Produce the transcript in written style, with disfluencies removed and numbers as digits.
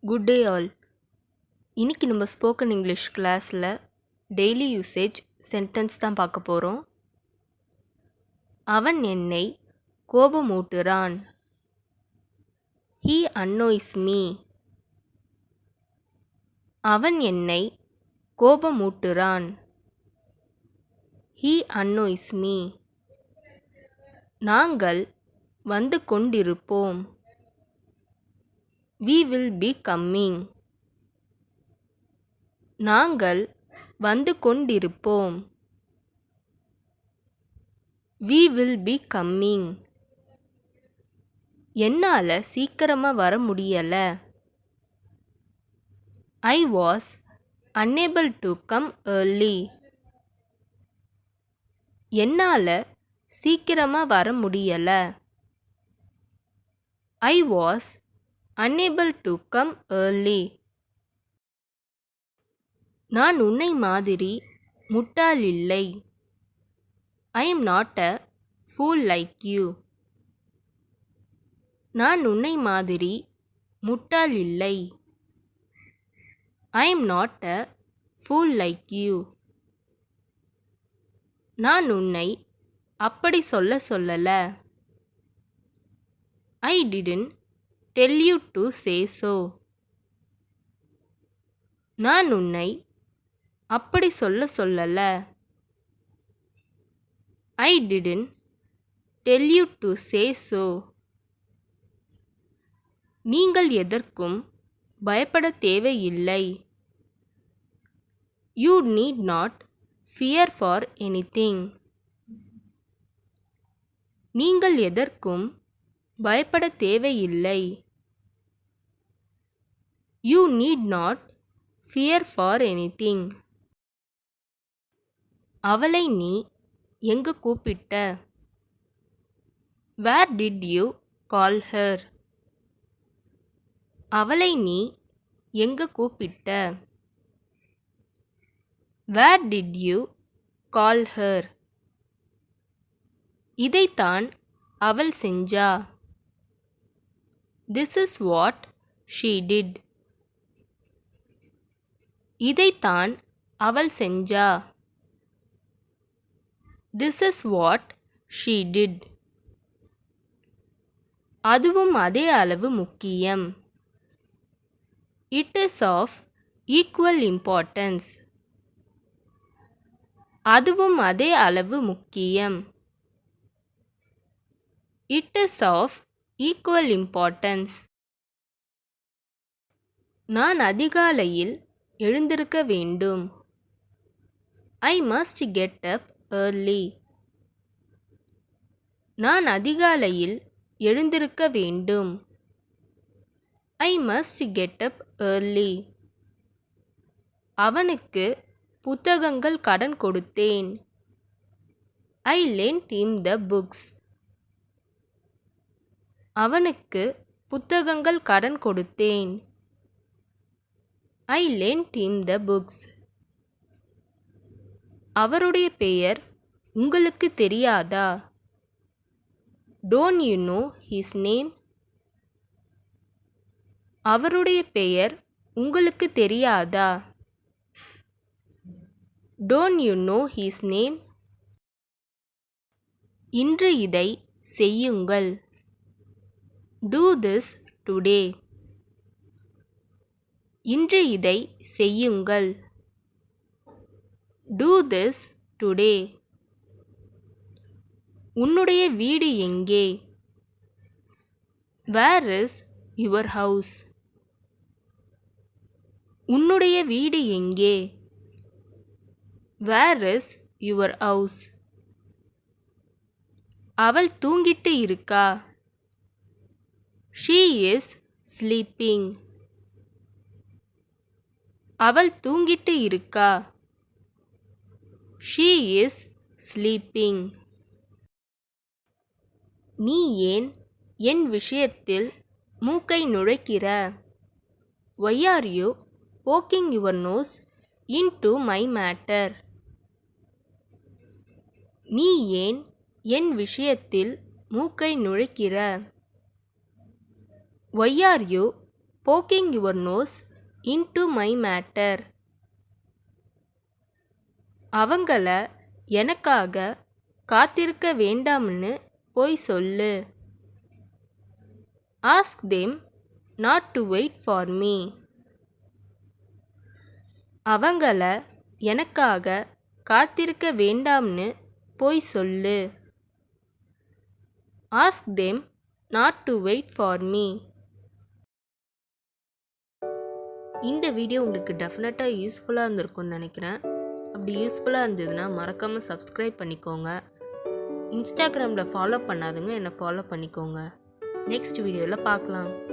Good day all. இன்னைக்கு நம்ம spoken English கிளாஸில் டெய்லி யூசேஜ் சென்டென்ஸ் தான் பார்க்க போகிறோம். அவன் என்னை கோபமூட்டுறான். He annoys me. அவன் என்னை கோபமூட்டுறான். He annoys me. நாங்கள் வந்து கொண்டிருப்போம். We will be coming. நாங்கள் வந்து கொண்டிருப்போம். We will be coming. என்னால் சீக்கிரமாக வர முடியலை. I was unable to come early. என்னால் சீக்கிரமாக வர முடியலை. I was unable to come early. நான் உன்னை மாதிரி முட்டாள் இல்லை. I am not a fool like you. நான் உன்னை மாதிரி முட்டாள் இல்லை. I am not a fool like you. நான் உன்னை அப்படி சொல்லலை. I didn't tell you to say so. நான் உன்னை அப்படி சொல்லலை. I didn't tell you to say so. நீங்கள் எதற்கும் பயப்பட தேவையில்லை. You need not fear for anything. நீங்கள் எதற்கும் பயப்பட தேவையில்லை. You need not fear for anything. அவளை நீ எங்கு கூப்பிட்ட? Where did you call her? அவளை நீ எங்கு கூப்பிட்ட? Where did you call her? இதைத்தான் அவள் செஞ்சா. This is what she did. இதைத்தான் அவள் செஞ்சா. This is what she did. அதுவும் அதே அளவு முக்கியம். It is of equal importance. அதுவும் அதே அளவு முக்கியம். It is of equal importance. நான் அதிகாலையில் எழுந்திருக்க வேண்டும். I must get up early. நான் அதிகாலையில் எழுந்திருக்க வேண்டும். I must get up early. அவனுக்கு புத்தகங்கள் கடன் கொடுத்தேன். I lent him the books. அவனுக்கு புத்தகங்கள் கடன் கொடுத்தேன். I lent him the books. அவருடைய பெயர் உங்களுக்கு தெரியாதா? Don't you know his name? அவருடைய பெயர் உங்களுக்கு தெரியாதா? Don't you know his name? இன்று இதை செய்யுங்கள். Do this today. இன்று இதை செய்யுங்கள். Do this today. உன்னுடைய வீடு எங்கே? Where is your house? உன்னுடைய வீடு எங்கே? Where is your house? அவள் தூங்கிட்டு இருக்கா. She is sleeping. அவள் தூங்கிட்டு இருக்கா. She is sleeping. நீ ஏன் என் விஷயத்தில் மூக்கை நுழைக்கிற? Why are you poking your nose into my matter? நீ ஏன் என் விஷயத்தில் மூக்கை நுழைக்கிற? Why are you poking your nose into my matter. அவங்கள எனக்காக காத்திருக்க வேண்டாம்னு போய் சொல்லு. Ask them not to wait for me. அவங்கள எனக்காக காத்திருக்க வேண்டாம்னு போய் சொல்லு. Ask them not to wait for me. இந்த வீடியோ உங்களுக்கு டெஃபினட்டாக யூஸ்ஃபுல்லாக இருந்திருக்கும்னு நினைக்கிறேன். அப்படி யூஸ்ஃபுல்லாக இருந்ததுன்னா மறக்காமல் சப்ஸ்கிரைப் பண்ணிக்கோங்க. இன்ஸ்டாகிராமில் ஃபாலோ பண்ணாதுங்க, என்னை ஃபாலோ பண்ணிக்கோங்க. நெக்ஸ்ட் வீடியோவில் பார்க்கலாம்.